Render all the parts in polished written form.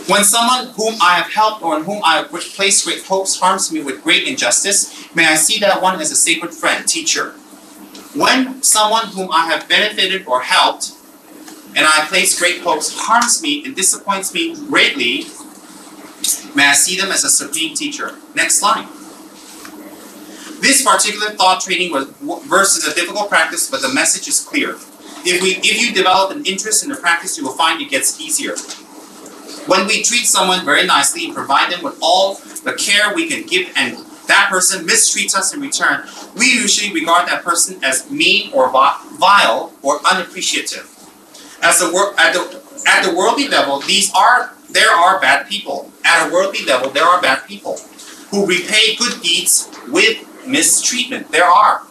When someone whom I have helped or in whom I have placed great hopes harms me with great injustice, may I see that one as a sacred friend, teacher. When someone whom I have benefited or helped, and I place great hopes, harms me and disappoints me greatly, may I see them as a supreme teacher. Next line. This particular thought training verse is a difficult practice, but the message is clear. If you develop an interest in the practice, you will find it gets easier. When we treat someone very nicely and provide them with all the care we can give, and that person mistreats us in return, we usually regard that person as mean or vile or unappreciative. At the worldly level, there are bad people. At a worldly level, there are bad people who repay good deeds with mistreatment. There are.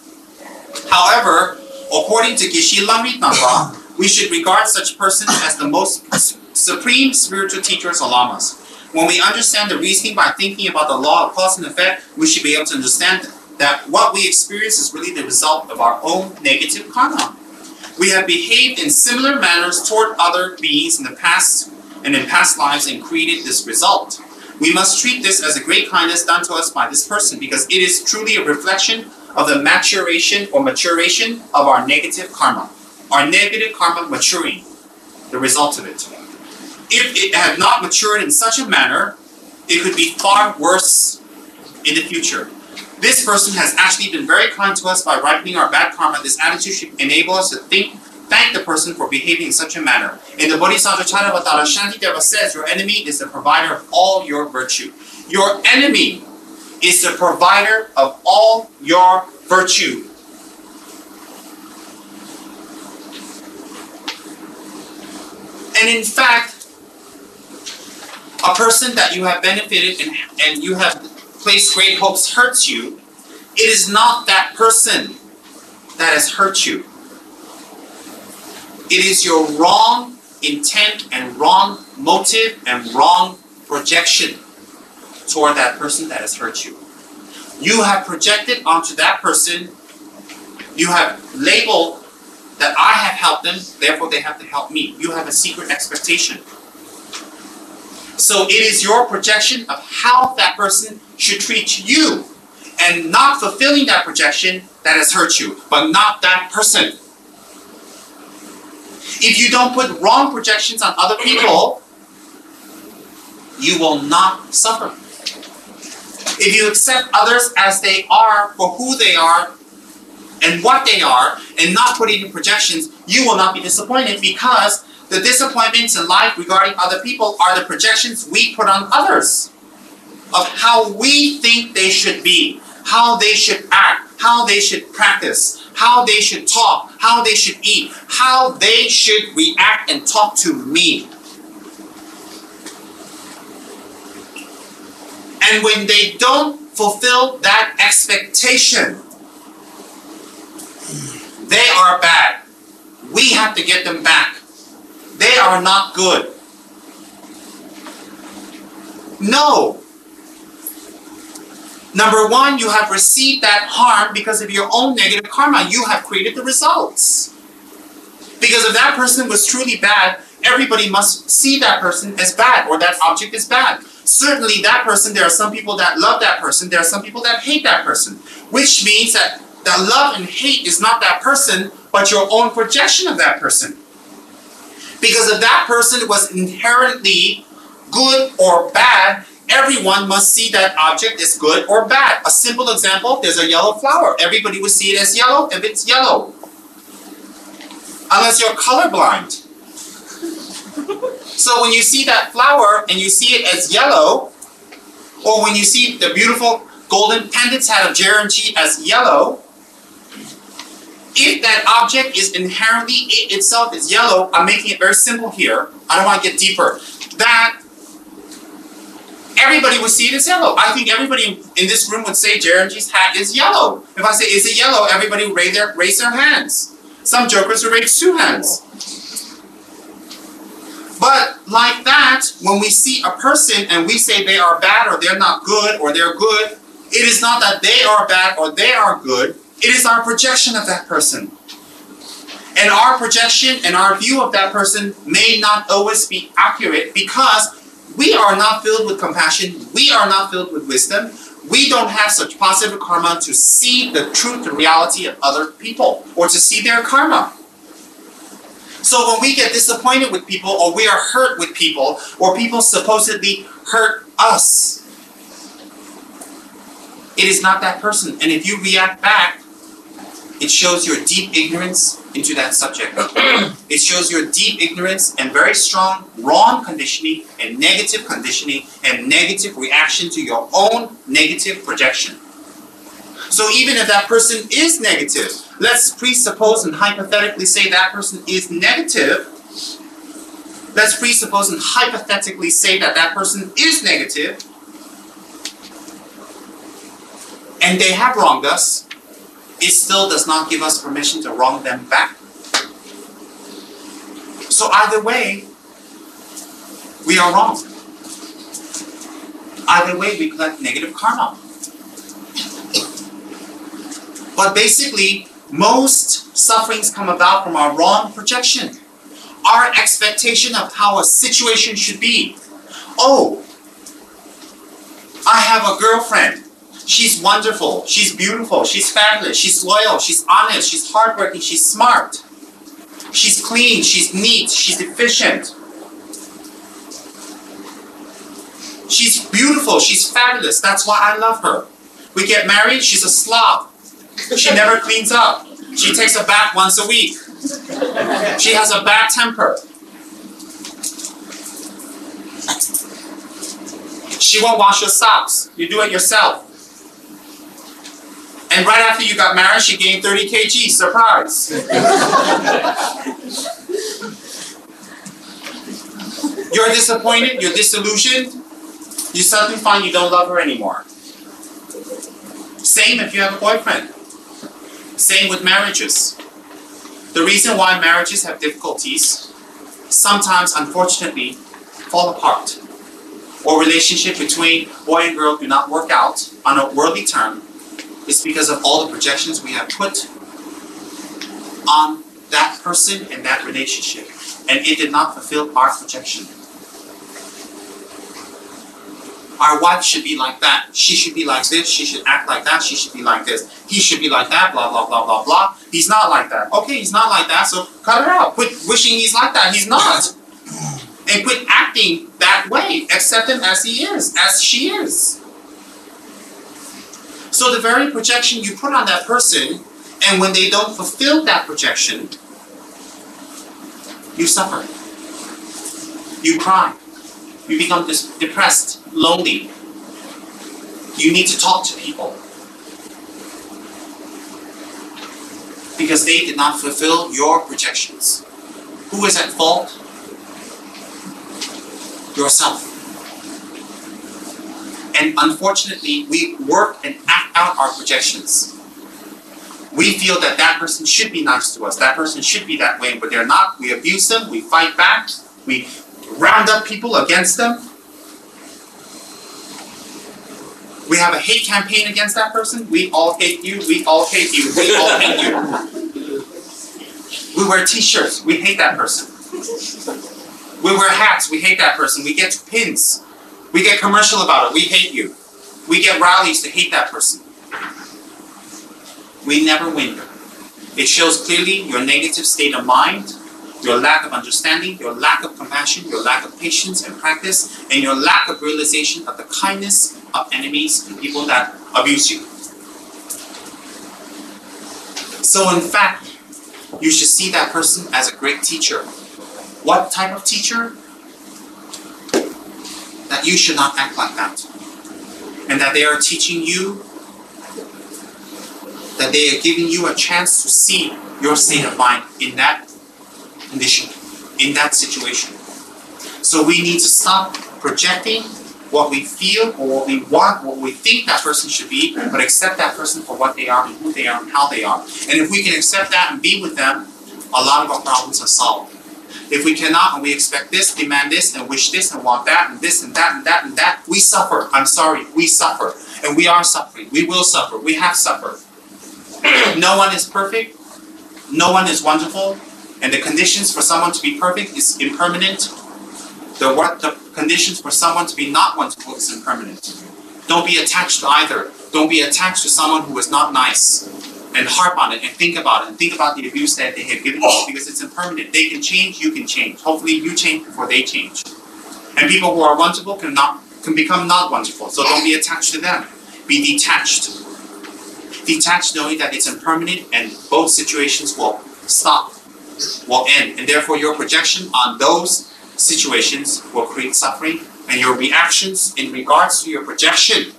However, according to Geshe Langri Tangpa, we should regard such persons as the most supreme spiritual teachers or lamas. When we understand the reasoning by thinking about the law of cause and effect, we should be able to understand that what we experience is really the result of our own negative karma. We have behaved in similar manners toward other beings in the past and in past lives and created this result. We must treat this as a great kindness done to us by this person, because it is truly a reflection of the maturation of our negative karma. Our negative karma maturing, the result of it. If it had not matured in such a manner, it could be far worse in the future. This person has actually been very kind to us by ripening our bad karma. This attitude should enable us to thank the person for behaving in such a manner. In the Bodhisattva Charivatara, Shantideva says, your enemy is the provider of all your virtue. Your enemy is the provider of all your virtue. And in fact, a person that you have benefited and you have placed great hopes hurts you, it is not that person that has hurt you. It is your wrong intent and wrong motive and wrong projection toward that person that has hurt you. You have projected onto that person, you have labeled that I have helped them, therefore they have to help me. You have a secret expectation. So it is your projection of how that person should treat you, and not fulfilling that projection that has hurt you, but not that person. If you don't put wrong projections on other people, you will not suffer. If you accept others as they are for who they are and what they are, and not put in projections, you will not be disappointed, because the disappointments in life regarding other people are the projections we put on others of how we think they should be, how they should act, how they should practice, how they should talk, how they should eat, how they should react and talk to me. And when they don't fulfill that expectation, they are bad. We have to get them back. They are not good. No. Number one, you have received that harm because of your own negative karma. You have created the results. Because if that person was truly bad, everybody must see that person as bad, or that object is bad. Certainly that person, there are some people that love that person, there are some people that hate that person. Which means that love and hate is not that person, but your own projection of that person. Because if that person was inherently good or bad, everyone must see that object as good or bad. A simple example, there's a yellow flower. Everybody would see it as yellow if it's yellow. Unless you're colorblind. So when you see that flower and you see it as yellow, or when you see the beautiful golden pendants hat of Geshe as yellow, if that object is inherently, it itself is yellow, I'm making it very simple here, I don't want to get deeper, that everybody would see it as yellow. I think everybody in this room would say Geshe's hat is yellow. If I say, is it yellow, everybody would raise their hands. Some jokers would raise 2 hands. But like that, when we see a person and we say they are bad or they're not good or they're good, it is not that they are bad or they are good. It is our projection of that person. And our projection and our view of that person may not always be accurate, because we are not filled with compassion, we are not filled with wisdom, we don't have such positive karma to see the truth and reality of other people, or to see their karma. So when we get disappointed with people, or we are hurt with people, or people supposedly hurt us, it is not that person. And if you react back, it shows your deep ignorance into that subject. It shows your deep ignorance and very strong wrong conditioning and negative reaction to your own negative projection. So even if that person is negative, let's presuppose and hypothetically say that person is negative. Let's presuppose and hypothetically say that that person is negative, and they have wronged us. It still does not give us permission to wrong them back. So either way, we are wrong. Either way, we collect negative karma. But basically, most sufferings come about from our wrong projection. Our expectation of how a situation should be. Oh, I have a girlfriend. She's wonderful, she's beautiful, she's fabulous, she's loyal, she's honest, she's hardworking, she's smart. She's clean, she's neat, she's efficient. She's beautiful, she's fabulous, that's why I love her. We get married, she's a slob. She never cleans up. She takes a bath once a week. She has a bad temper. She won't wash your socks. You do it yourself. And right after you got married, she gained 30 kg. Surprise! You're disappointed, you're disillusioned, you suddenly find you don't love her anymore. Same if you have a boyfriend. Same with marriages. The reason why marriages have difficulties, sometimes unfortunately, fall apart. Or relationship between boy and girl do not work out on a worldly term, is because of all the projections we have put on that person and that relationship. And it did not fulfill our projection. Our wife should be like that. She should be like this. She should act like that. She should be like this. He should be like that. Blah, blah, blah, blah, blah. He's not like that. Okay, he's not like that, so cut it out. Quit wishing he's like that. He's not. And quit acting that way. Accept him as he is, as she is. So the very projection you put on that person, and when they don't fulfill that projection, you suffer. You cry. You become depressed, lonely. You need to talk to people. Because they did not fulfill your projections. Who is at fault? Yourself. And unfortunately, we work and act out our projections. We feel that that person should be nice to us, that person should be that way, but they're not. We abuse them, we fight back, we round up people against them. We have a hate campaign against that person. We all hate you, we all hate you, we all hate you. We wear t-shirts, we hate that person. We wear hats, we hate that person. We get pins. We get commercial about it, we hate you. We get rallies to hate that person. We never win. It shows clearly your negative state of mind, your lack of understanding, your lack of compassion, your lack of patience and practice, and your lack of realization of the kindness of enemies and people that abuse you. So in fact, you should see that person as a great teacher. What type of teacher? That you should not act like that. And that they are teaching you, that they are giving you a chance to see your state of mind in that condition, in that situation. So we need to stop projecting what we feel or what we want, what we think that person should be, but accept that person for what they are and who they are and how they are. And if we can accept that and be with them, a lot of our problems are solved. If we cannot and we expect this, demand this, and wish this, and want that, and this, and that, and that, and that, we suffer. I'm sorry, we suffer. And we are suffering. We will suffer. We have suffered. No one is perfect. No one is wonderful. And the conditions for someone to be perfect is impermanent. The conditions for someone to be not wonderful is impermanent. Don't be attached to either. Don't be attached to someone who is not nice. And harp on it and think about it. And think about the abuse that they have given you, because it's impermanent. They can change, you can change. Hopefully you change before they change. And people who are wonderful can become not wonderful. So don't be attached to them. Be detached. Detached knowing that it's impermanent and both situations will stop, will end. And therefore your projection on those situations will create suffering, and your reactions in regards to your projection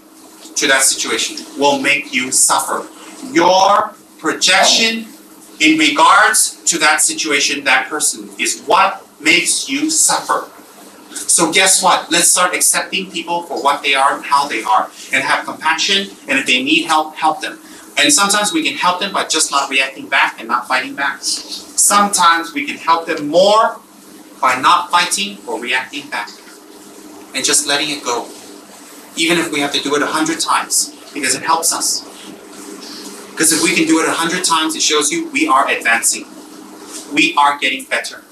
to that situation will make you suffer. Your projection in regards to that situation, that person, is what makes you suffer. So guess what? Let's start accepting people for what they are and how they are, and have compassion, and if they need help, help them. And sometimes we can help them by just not reacting back and not fighting back. Sometimes we can help them more by not fighting or reacting back and just letting it go. Even if we have to do it 100 times, because it helps us. Because if we can do it 100 times, it shows you we are advancing. We are getting better.